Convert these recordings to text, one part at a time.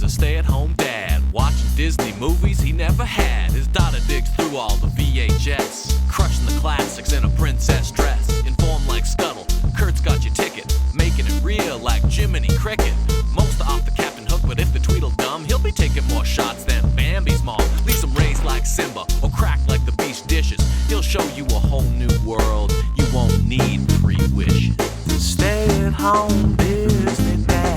a stay-at-home dad, watching Disney movies he never had. His daughter digs through all the VHS, crushing the classics in a princess dress. Informed like Scuttle, Kurt's got your ticket, making it real like Jiminy Cricket. Most are off the Captain Hook, but if the Tweedledum, he'll be taking more shots than Bambi's mom. Leaves him raised like Simba, or cracked like the beast dishes. He'll show you a whole new world, you won't need 3 wishes. Stay at home, Disney Dad.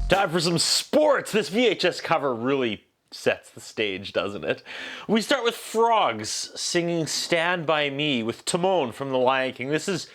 Time for some sports. This VHS cover really sets the stage, doesn't it? We start with frogs singing Stand By Me with Timon from The Lion King. This is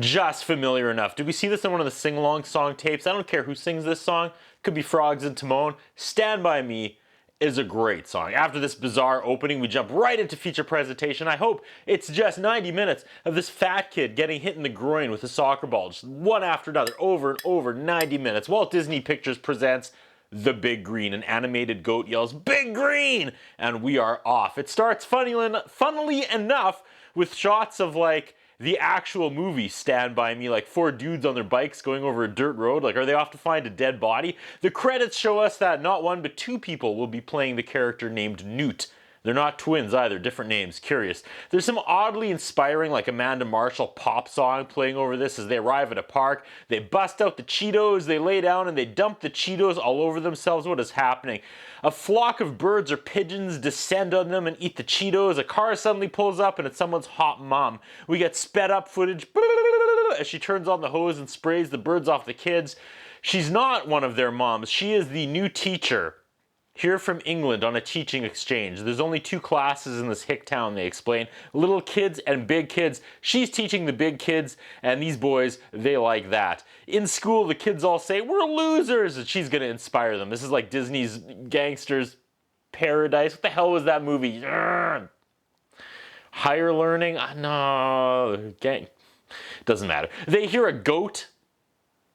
just familiar enough. Did we see this in one of the sing-along song tapes? I don't care who sings this song. Could be Frogs and Timon. Stand By Me is a great song. After this bizarre opening, we jump right into feature presentation. I hope it's just 90 minutes of this fat kid getting hit in the groin with a soccer ball, just one after another, over and over, 90 minutes. Walt Disney Pictures presents The Big Green. An animated goat yells, "Big Green!" And we are off. It starts funnily enough with shots of like the actual movie Stand By Me, like 4 dudes on their bikes going over a dirt road. Like, are they off to find a dead body? The credits show us that not 1 but 2 people will be playing the character named Newt. They're not twins either, different names, curious. There's some oddly inspiring, like Amanda Marshall pop song playing over this as they arrive at a park. They bust out the Cheetos, they lay down and they dump the Cheetos all over themselves. What is happening? A flock of birds or pigeons descend on them and eat the Cheetos. A car suddenly pulls up and it's someone's hot mom. We get sped up footage as she turns on the hose and sprays the birds off the kids. She's not one of their moms. She is the new teacher here from England on a teaching exchange. There's only 2 classes in this hick town, they explain. Little kids and big kids. She's teaching the big kids, and these boys, they like that. In school, the kids all say, "We're losers," and she's gonna inspire them. This is like Disney's Gangster's Paradise. What the hell was that movie? Higher Learning? No, doesn't matter. They hear a goat,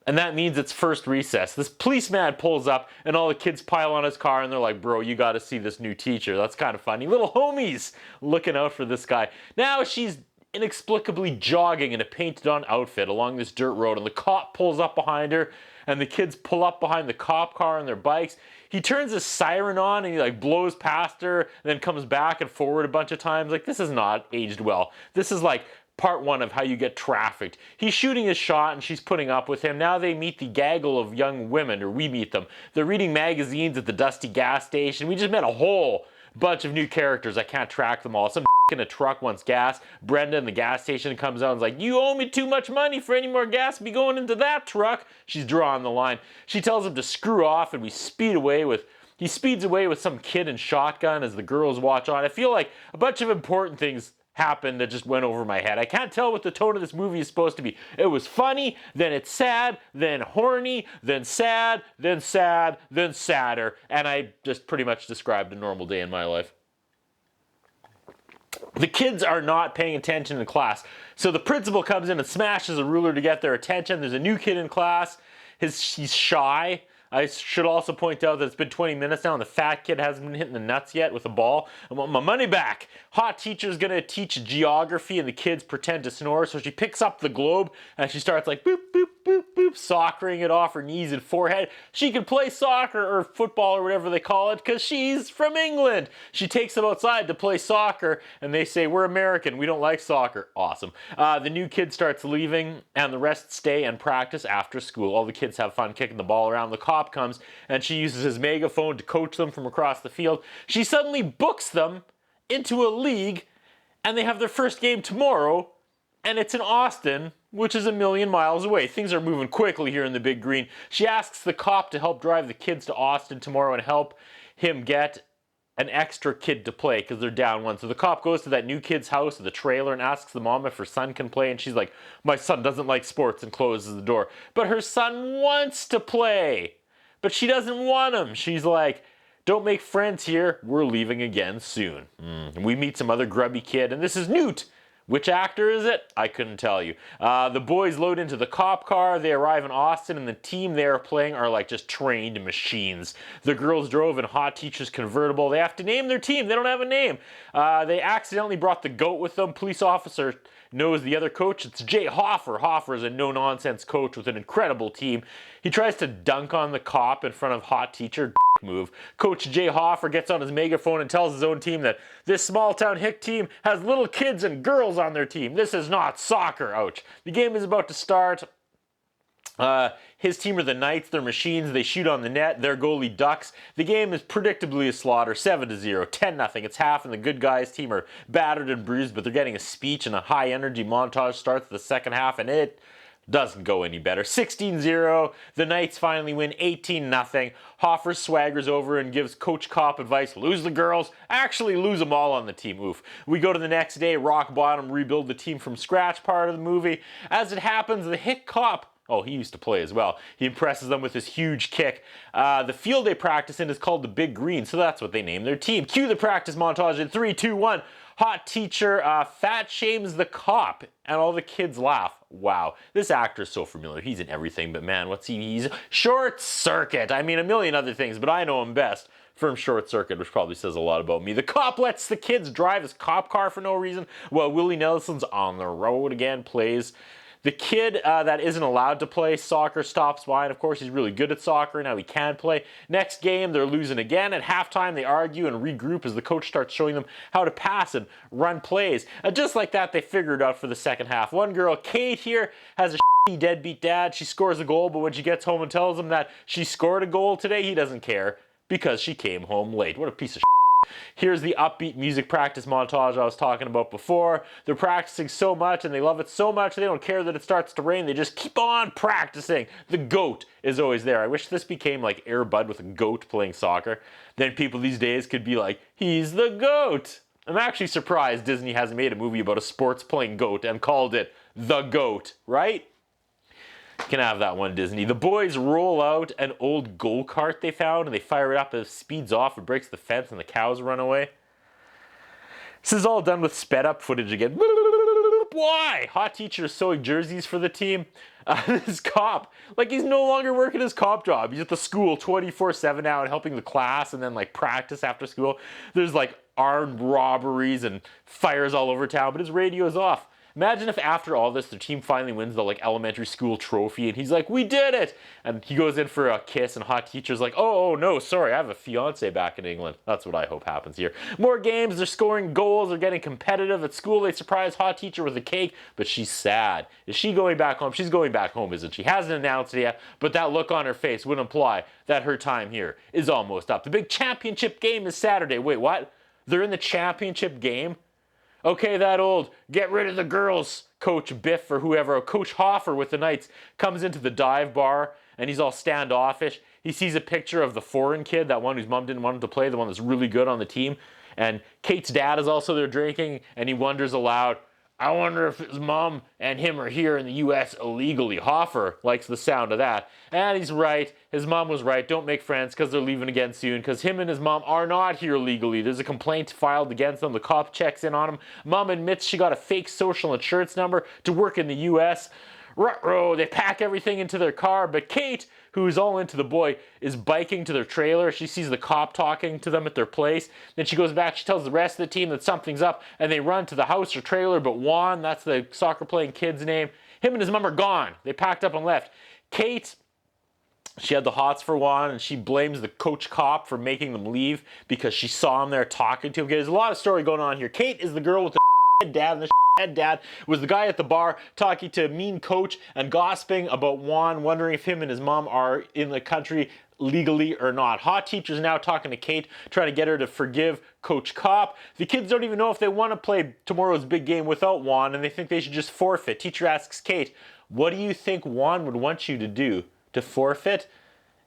and that means it's first recess. This policeman pulls up and all the kids pile on his car and they're like, "Bro, you gotta see this new teacher." That's kind of funny. Little homies looking out for this guy. Now she's inexplicably jogging in a painted on outfit along this dirt road and the cop pulls up behind her and the kids pull up behind the cop car on their bikes. He turns his siren on and he like blows past her and then comes back and forward a bunch of times. Like, this is not aged well. This is like part 1 of how you get trafficked. He's shooting his shot and she's putting up with him. Now they meet the gaggle of young women, or we meet them. They're reading magazines at the dusty gas station. We just met a whole bunch of new characters. I can't track them all. Some in a truck wants gas. Brenda in the gas station comes out and is like, "You owe me too much money for any more gas. Be going into that truck." She's drawing the line. She tells him to screw off and he speeds away with some kid in shotgun as the girls watch on. I feel like a bunch of important things happened that just went over my head. I can't tell what the tone of this movie is supposed to be. It was funny, then it's sad, then horny, then sad, then sad, then sadder, and I just pretty much described a normal day in my life. The kids are not paying attention in class, so the principal comes in and smashes a ruler to get their attention. There's a new kid in class. He's shy. I should also point out that it's been 20 minutes now and the fat kid hasn't been hitting the nuts yet with a ball. I want my money back. Hot teacher's gonna teach geography and the kids pretend to snore, so she picks up the globe and she starts like boop, boop, boop, boop, soccering it off her knees and forehead. She can play soccer or football or whatever they call it because she's from England. She takes them outside to play soccer and they say, "We're American, we don't like soccer." Awesome. The new kid starts leaving and the rest stay and practice after school. All the kids have fun kicking the ball around. The cop comes and she uses his megaphone to coach them from across the field. She suddenly books them into a league and they have their first game tomorrow and it's in Austin, which is 1,000,000 miles away. Things are moving quickly here in the Big Green. She asks the cop to help drive the kids to Austin tomorrow and help him get an extra kid to play because they're down 1. So the cop goes to that new kid's house with the trailer and asks the mom if her son can play, and she's like, "My son doesn't like sports," and closes the door. But her son wants to play, but she doesn't want him. She's like, Don't make friends here. We're leaving again soon. We meet some other grubby kid, and this is Newt. Which actor is it? I couldn't tell you. The boys load into the cop car. They arrive in Austin, and the team they are playing are like just trained machines. The girls drove in Hot Teacher's convertible. They have to name their team. They don't have a name. They accidentally brought the goat with them. Police officer knows the other coach. It's Jay Hoffer. Hoffer is a no-nonsense coach with an incredible team. He tries to dunk on the cop in front of Hot Teacher. Move. Coach Jay Hoffer gets on his megaphone and tells his own team that this small-town hick team has little kids and girls on their team. This is not soccer. Ouch. The game is about to start. His team are the Knights. They're machines. They shoot on the net. Their goalie ducks. The game is predictably a slaughter. 7-0, 10-0. It's half, and the good guys' team are battered and bruised, but they're getting a speech, and a high-energy montage starts the second half, and it doesn't go any better. 16-0. The Knights finally win 18-0. Hoffer swaggers over and gives Coach Cop advice. Lose the girls. Actually, lose them all on the team. Oof. We go to the next day. Rock bottom. Rebuild the team from scratch part of the movie. As it happens, the hick cop... Oh, he used to play as well. He impresses them with his huge kick. The field they practice in is called the Big Green, so that's what they name their team. Cue the practice montage in 3, 2, 1. Hot Teacher fat shames the cop, and all the kids laugh. Wow, this actor is so familiar. He's in everything, but man, what's he? He's Short Circuit. I mean, a million other things, but I know him best from Short Circuit, which probably says a lot about me. The cop lets the kids drive his cop car for no reason, while Willie Nelson's on the road again, plays. The kid that isn't allowed to play soccer stops by, and of course he's really good at soccer, now he can play. Next game, they're losing again. At halftime, they argue and regroup as the coach starts showing them how to pass and run plays. And just like that, they figure it out for the second half. One girl, Kate here, has a deadbeat dad. She scores a goal, but when she gets home and tells him that she scored a goal today, he doesn't care because she came home late. What a piece of Here's the upbeat music practice montage I was talking about before. They're practicing so much and they love it so much they don't care that it starts to rain. They just keep on practicing. The goat is always there. I wish this became like Air Bud with a goat playing soccer. Then people these days could be like, he's the goat. I'm actually surprised Disney hasn't made a movie about a sports playing goat and called it The Goat, right? Can have that one, Disney. The boys roll out an old go-kart they found and they fire it up as it speeds off. It breaks the fence and the cows run away. This is all done with sped up footage again. Why? Hot Teacher is sewing jerseys for the team. This cop, like he's no longer working his cop job. He's at the school 24/7 now and helping the class and then like practice after school. There's like armed robberies and fires all over town, but his radio is off. Imagine if after all this, the team finally wins the like elementary school trophy and he's like, we did it! And he goes in for a kiss and Hot Teacher's like, oh no, sorry, I have a fiance back in England. That's what I hope happens here. More games, they're scoring goals, they're getting competitive. At school, they surprise Hot Teacher with a cake, but she's sad. Is she going back home? She's going back home, isn't she? Hasn't announced it yet, but that look on her face would imply that her time here is almost up. The big championship game is Saturday. Wait, what? They're in the championship game? Okay, that old, get rid of the girls, Coach Biff or whoever, Coach Hoffer with the Knights, comes into the dive bar and he's all standoffish. He sees a picture of the foreign kid, that one whose mom didn't want him to play, the one that's really good on the team. And Kate's dad is also there drinking and he wonders aloud, I wonder if his mom and him are here in the U.S. illegally. Hoffer likes the sound of that. And he's right. His mom was right. Don't make friends because they're leaving again soon because him and his mom are not here legally. There's a complaint filed against them. The cop checks in on him. Mom admits she got a fake social insurance number to work in the U.S. Ruh-roh, they pack everything into their car, but Kate, who is all into the boy, is biking to their trailer. She sees the cop talking to them at their place. Then she goes back, she tells the rest of the team that something's up, and they run to the house or trailer, but Juan, that's the soccer-playing kid's name, him and his mom are gone. They packed up and left. Kate, she had the hots for Juan, and she blames the coach cop for making them leave because she saw him there talking to him. Okay, there's a lot of story going on here. Kate is the girl with the dad, and the dad was the guy at the bar talking to a mean coach and gossiping about Juan, wondering if him and his mom are in the country legally or not. Hot Teacher's now talking to Kate, trying to get her to forgive Coach Cop. The kids don't even know if they want to play tomorrow's big game without Juan, and they think they should just forfeit. Teacher asks Kate, what do you think Juan would want you to do? To forfeit?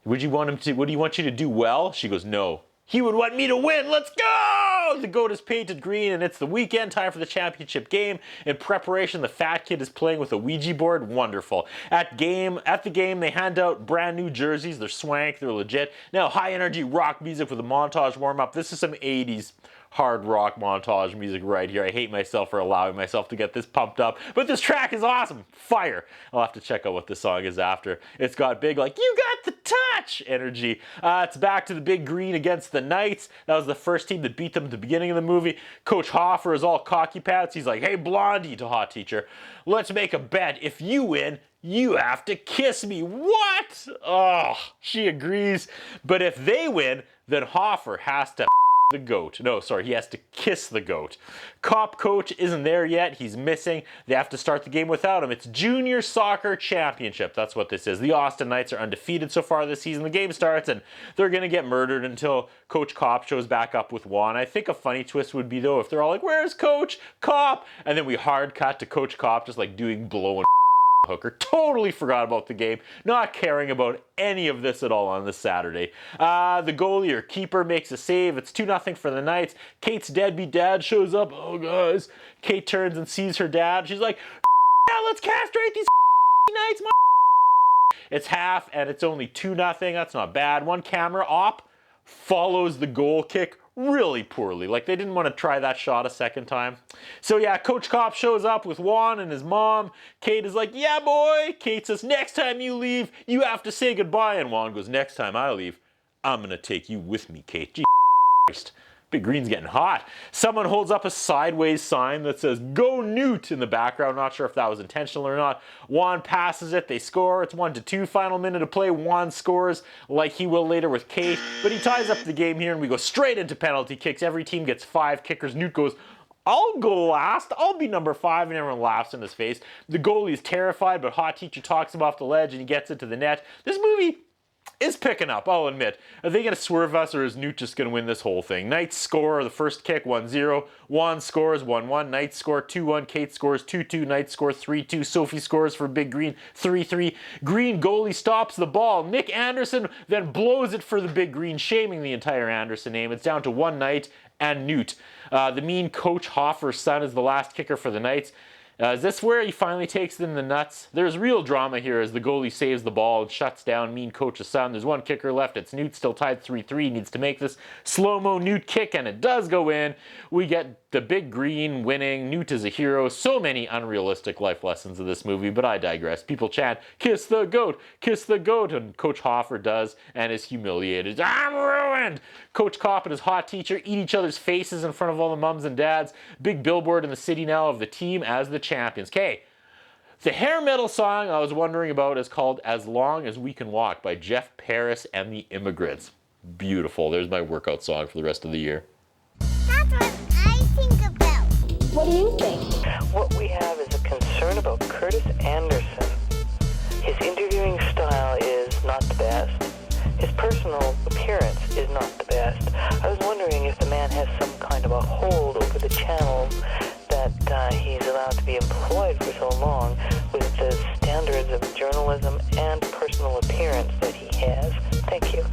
Would you want him to, would he want you to do well? She goes, no. He would want me to win. Let's go! The goat is painted green, and it's the weekend, time for the championship game. In preparation, the fat kid is playing with a Ouija board. Wonderful. At the game, they hand out brand new jerseys. They're swank, they're legit. Now, high energy rock music with a montage warm up. This is some 80s hard rock montage music right here. I hate myself for allowing myself to get this pumped up, but this track is awesome. Fire. I'll have to check out what this song is after. It's got big, like, you got the touch energy. It's back to the big green against the Knights. That was the first team that beat them at the beginning of the movie. Coach Hoffer is all cocky pats. He's like, hey, Blondie, to Hot Teacher, let's make a bet. If you win, you have to kiss me. What? Oh, she agrees. But if they win, then Hoffer has to the goat. No, sorry, he has to kiss the goat. Cop coach isn't there yet. He's missing. They have to start the game without him. It's Junior Soccer Championship. That's what this is. The Austin Knights are undefeated so far this season. The game starts and they're going to get murdered until Coach Cop shows back up with Juan. I think a funny twist would be, though, if they're all like, where's Coach Cop? And then we hard cut to Coach Cop just like doing blowing hooker. Totally forgot about the game, not caring about any of this at all on this Saturday. The goalie or keeper makes a save. It's 2-0 for the Knights. Kate's deadbeat dad shows up. Oh, guys. Kate turns and sees her dad. She's like, yeah, let's castrate these Knights. It's half and it's only 2-0. That's not bad. One camera op follows the goal kick really poorly. Like, they didn't want to try that shot a second time. So yeah, Coach Cop shows up with Juan and his mom. Kate is like, yeah, boy. Kate says, next time you leave, you have to say goodbye. And Juan goes, next time I leave, I'm going to take you with me, Kate. Jesus Christ. Big Green's getting hot. Someone holds up a sideways sign that says, go Newt in the background. Not sure if that was intentional or not. Juan passes it. They score. It's 1-2. Final minute of play. Juan scores like he will later with Kate. But he ties up the game here and we go straight into penalty kicks. Every team gets 5 kickers. Newt goes, I'll go last. I'll be number 5, and everyone laughs in his face. The goalie is terrified, but Hot Teacher talks him off the ledge and he gets it to the net. This movie is picking up, I'll admit. Are they going to swerve us, or is Newt just going to win this whole thing? Knights score the first kick 1-0. Juan scores 1-1. Knights score 2-1. Kate scores 2-2. Knights score 3-2. Sophie scores for Big Green 3-3. Green goalie stops the ball. Nick Anderson then blows it for the Big Green, shaming the entire Anderson name. It's down to 1 Knight and Newt. The mean Coach Hoffer's son is the last kicker for the Knights. Is this where he finally takes it in the nuts? There's real drama here as the goalie saves the ball and shuts down mean Coach's son. There's 1 kicker left. It's Newt, still tied 3-3. He needs to make this slow-mo Newt kick, and it does go in. We get the Big Green winning. Newt is a hero. So many unrealistic life lessons in this movie, but I digress. People chant, kiss the goat, and Coach Hoffer does and is humiliated. I'm ruined! Coach Cop and his Hot Teacher eat each other's faces in front of all the mums and dads. Big billboard in the city now of the team as the champions. Okay, the hair metal song I was wondering about is called As Long As We Can Walk by Jeff Paris and the Immigrants. Beautiful. There's my workout song for the rest of the year. That's what I think about. What do you think? What we have is a concern about Curtis Anderson. His interviewing style is not the best. His personal appearance is not the best. I was wondering if the man has some kind of a hold over the channel that he's allowed to be employed for so long with the standards of journalism and personal appearance that he has. Thank you.